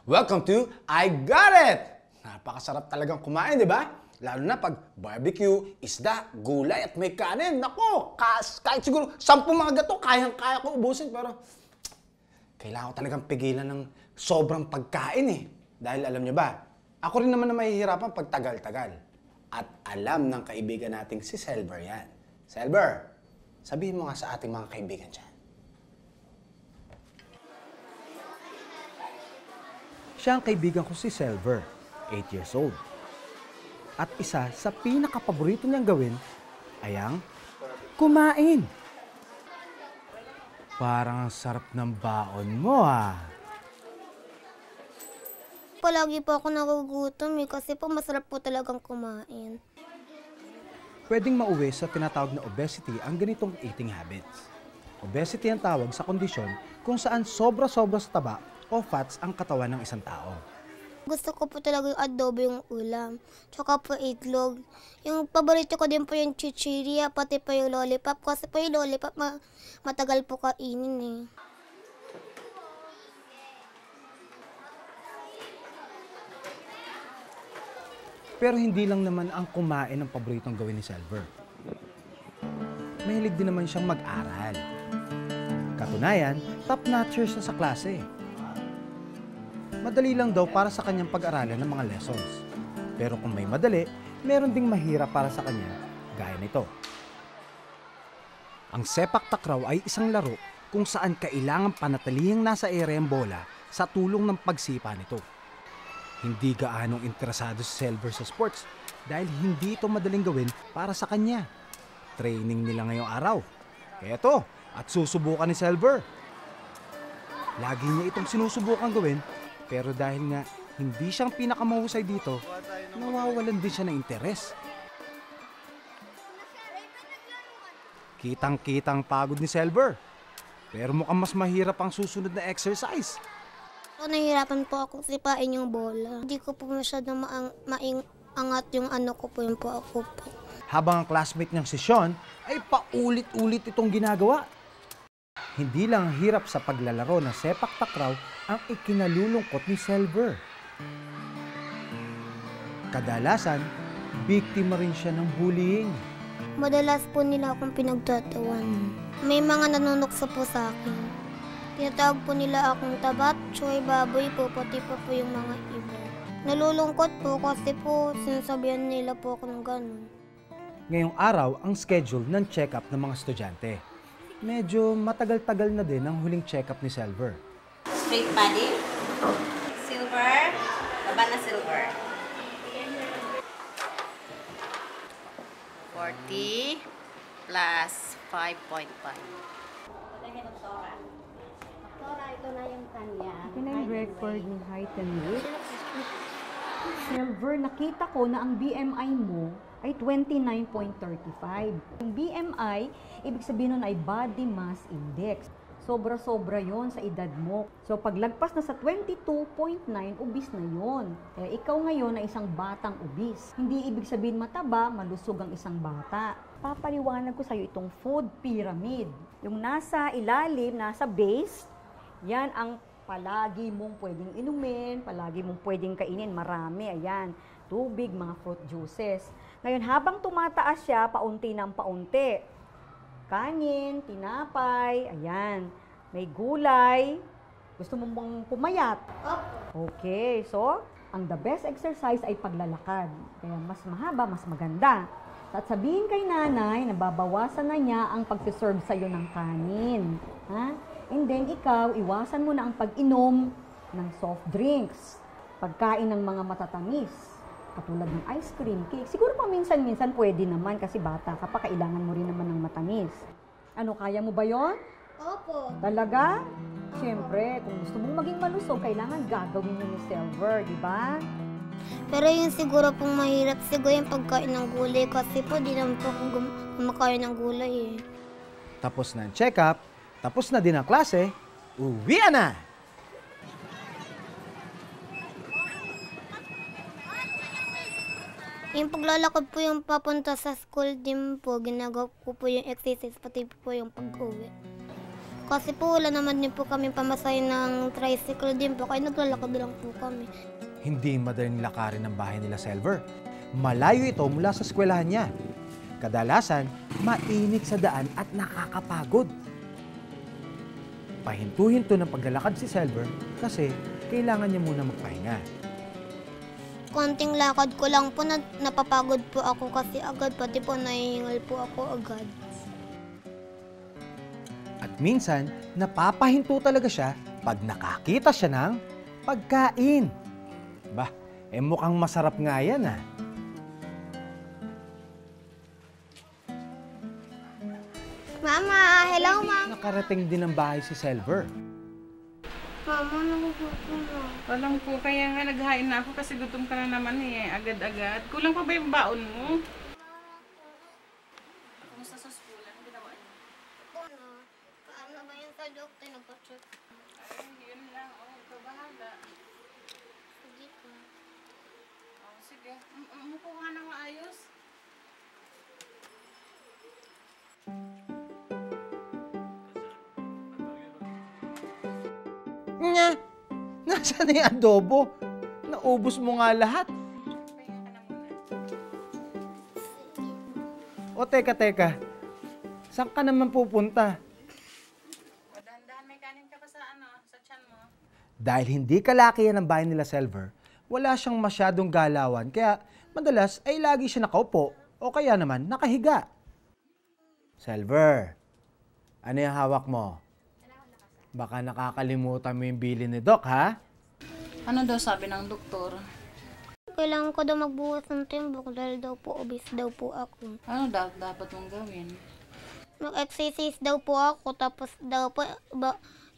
Welcome to I Got It! Napakasarap talagang kumain, di ba? Lalo na pag barbecue, isda, gulay at may kanin. Nako, kahit siguro 10 mga gato, kayang-kaya ko ubusin. Pero kailangan ko talagang pigilan ng sobrang pagkain eh. Dahil alam niyo ba, ako rin naman na mahihirapan pag tagal-tagal. At alam ng kaibigan nating si Selver yan. Selver, sabihin mo nga sa ating mga kaibigan dyan. Siya ang kaibigan ko si Selver, 8 years old. At isa sa pinakapaborito niyang gawin ay ang kumain. Parang ang sarap ng baon mo ah. Palagi po ako nagugutom kasi po masarap po talagang kumain. Pwedeng mauwi sa tinatawag na obesity ang ganitong eating habits. Obesity ang tawag sa kondisyon kung saan sobra-sobra sa taba o fats ang katawan ng isang tao. Gusto ko po talaga yung adobo yung ulam, tsaka po itlog. Yung paborito ko din po yung chichirya, pati po yung lollipop. Kasi po yung lollipop matagal po kainin eh. Pero hindi lang naman ang kumain ang paboritong gawin ni Selver. Mahilig din naman siyang mag-aral. Katunayan, top-notcher siya sa klase. Madali lang daw para sa kanyang pag-aralan ng mga lessons. Pero kung may madali, meron ding mahirap para sa kanya, gaya nito. Ang sepak takraw ay isang laro kung saan kailangan panatilihing nasa ere ang bola sa tulong ng pagsipa nito. Hindi gaanong interesado si Selver sa sports dahil hindi ito madaling gawin para sa kanya. Training nila ngayong araw. Kaya ito, at susubukan ni Selver. Lagi niya itong sinusubukan gawin, pero dahil nga hindi siyang pinakamahusay dito, nawawalan din siya ng interes. Kitang-kitang pagod ni Selver, pero mukhang mas mahirap ang susunod na exercise. Nahihirapan po ako sipain yung bola. Hindi ko po masyadong maingat yung ano ko po, yung po ako po. Habang ang classmate niyang si Sean ay paulit-ulit itong ginagawa. Hindi lang hirap sa paglalaro ng sepak takraw ang ikinalulungkot ni Selver. Kadalasan, biktima rin siya ng bullying. Madalas po nila akong pinagtatawan. May mga nanunukso po sa akin. Tinatawag po nila akong tabat, choy, baboy po, pati pa po yung mga iba. Nalulungkot po kasi po sinasabihan nila po ako ng ganun. Ngayong araw ang schedule ng check-up ng mga estudyante. Medyo matagal-tagal na din ang huling check-up ni Selver. Straight body, silver, baba na silver. 40 plus 5.5. Ito na yung kanya. Ito na yung record ni height and weight. Silver, nakita ko na ang BMI mo ay 29.35. Yung BMI, ibig sabihin nun ay body mass index. Sobra-sobra yon sa edad mo. So, paglagpas na sa 22.9, obese na yon. Eh, ikaw ngayon ay isang batang obese. Hindi ibig sabihin mataba, malusog ang isang bata. Papaliwanag ko sa'yo itong food pyramid. Yung nasa ilalim, nasa base, yan ang palagi mong pwedeng inumin, palagi mong pwedeng kainin, marami, ayan, tubig, mga fruit juices. Ngayon, habang tumataas siya, paunti ng paunti. Kanin, tinapay, ayan, may gulay. Gusto mo bang pumayat? Okay, so, ang the best exercise ay paglalakad. Kaya mas mahaba, mas maganda. At sabihin kay nanay, nababawasan na niya ang pagsiserve sa'yo ng kanin. Ha? And then, ikaw, iwasan mo na ang pag-inom ng soft drinks, pagkain ng mga matatamis, katulad ng ice cream, cake. Siguro pa minsan-minsan pwede naman kasi bata ka pa, kailangan mo rin naman ng matamis. Ano, kaya mo ba yon? Opo. Talaga? Siyempre, kung gusto mong maging malusog, kailangan gagawin mo ni Selver, di ba? Pero yung siguro pong mahirap, siguro yung pagkain ng gulay kasi po di naman po ako kumakain ng gulay eh. Tapos na ang check-up, tapos na din ang klase, uwian na! Yung paglalakad po yung papunta sa school din po, ginagawa ko po yung exercise, pati po yung pag-uwi. Kasi po wala naman din po kami pamasay ng tricycle din po, kaya naglalakad lang po kami. Hindi madaling lakarin ang bahay nila Silver. Malayo ito mula sa eskwelahan niya. Kadalasan, mainit sa daan at nakakapagod. Pahinto-hinto ng paglalakad si Silver kasi kailangan niya muna magpahinga. Konting lakad ko lang po, napapagod po ako kasi agad, pati po nahihingal po ako agad. At minsan, napapahinto talaga siya pag nakakita siya ng pagkain. Bah, mukhang masarap nga yan ah. Mama, hello mama. Nakarating din ng bahay si Silver. Mama, nagugutom na. Alam ko, kaya nga naghain na ako kasi gutom ka na naman eh, agad-agad. Kulang pa ba yung baon mo? Kumusta sa schoolan? Ginawa niyo? Paano ba yun sa doktor? Nagpa-check. Ay, yun lang. Oh, ikaw bahala. Sige po. Oh, sige. Umupo ka na maayos. Nga, nasaan na yung adobo? Naubos mo nga lahat. Pahinga ka na muna. O teka. Saan ka naman pupunta? O, dahan-dahan, may kanin ka pa sa sa tiyan mo. Dahil hindi kalaki yan ang bahay nila Silver, wala siyang masyadong galawan kaya madalas ay lagi siya nakaupo o kaya naman nakahiga. Silver, ano yung hawak mo? Baka nakakalimutan mo yung bilin ni Doc, ha? Ano daw sabi ng doktor? Kailangan ko daw magbuhat ng timbok dahil daw po obese daw po ako. Ano dapat mong gawin? Mag-exercise daw po ako, tapos daw po,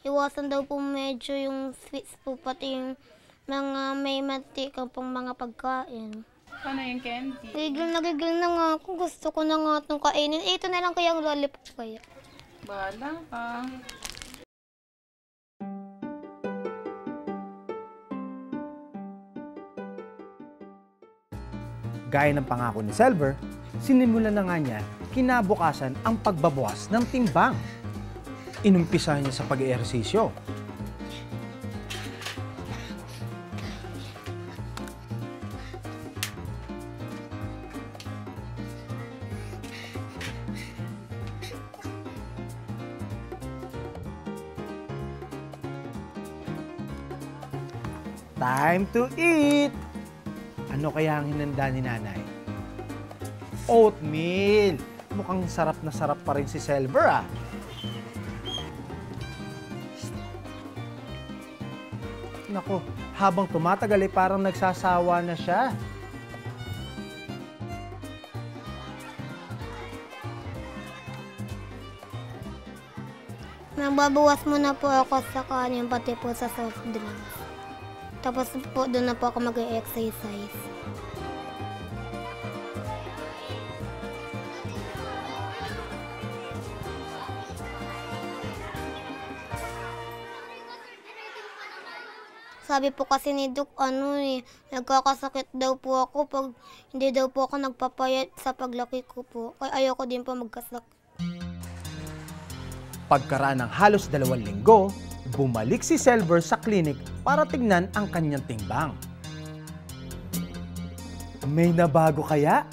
iwasan daw po medyo yung sweets po, pati yung mga may mantika pong mga pagkain. Ano yung candy? Gigil na nga ako, gusto ko na nga itong kainin. Ito na lang kaya ang lollipop kaya. Bahala ka. Gaya ng pangako ni Silver, sinimulan na nga niya kinabukasan ang pagbabawas ng timbang. Inumpisa niya sa pag-eehersisyo. Time to eat! Ano kaya ang hinanda ni nanay? Oatmeal! Mukhang sarap na sarap pa rin si Silver ah. Nako, habang tumatagal ay parang nagsasawa na siya. Nagbabawas muna po ako sa kanin, pati po sa soft drinks. Tapos po doon na po ako mag-exercise. Sabi po kasi ni Doc, nagkakasakit daw po ako pag hindi daw po ako nagpapayat sa paglaki ko po. Kaya ayoko din po magkasakit. Pagkaraan ng halos 2 linggo, bumalik si Silver sa clinic para tignan ang kanyang timbang. May nabago kaya?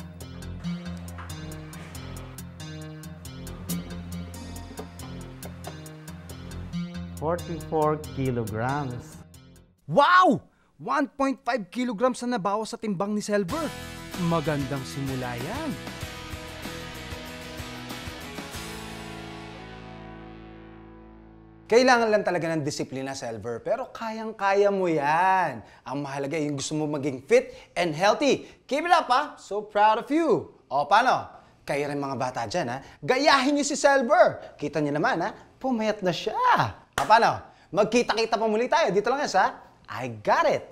kilograms. Wow! 1.5 kilograms na nabawas sa timbang ni Silver. Magandang simula yan. Kailangan lang talaga ng disiplina, Silver, pero kayang-kaya mo yan. Ang mahalaga yung gusto mo maging fit and healthy. Keep it up, ha? So proud of you. O, paano? Kayo rin mga bata dyan, ha? Gayahin niyo si Silver. Kita niyo naman, ha? Pumayat na siya. O, paano? Magkita-kita pa muli tayo. Dito lang yan sa I Got It.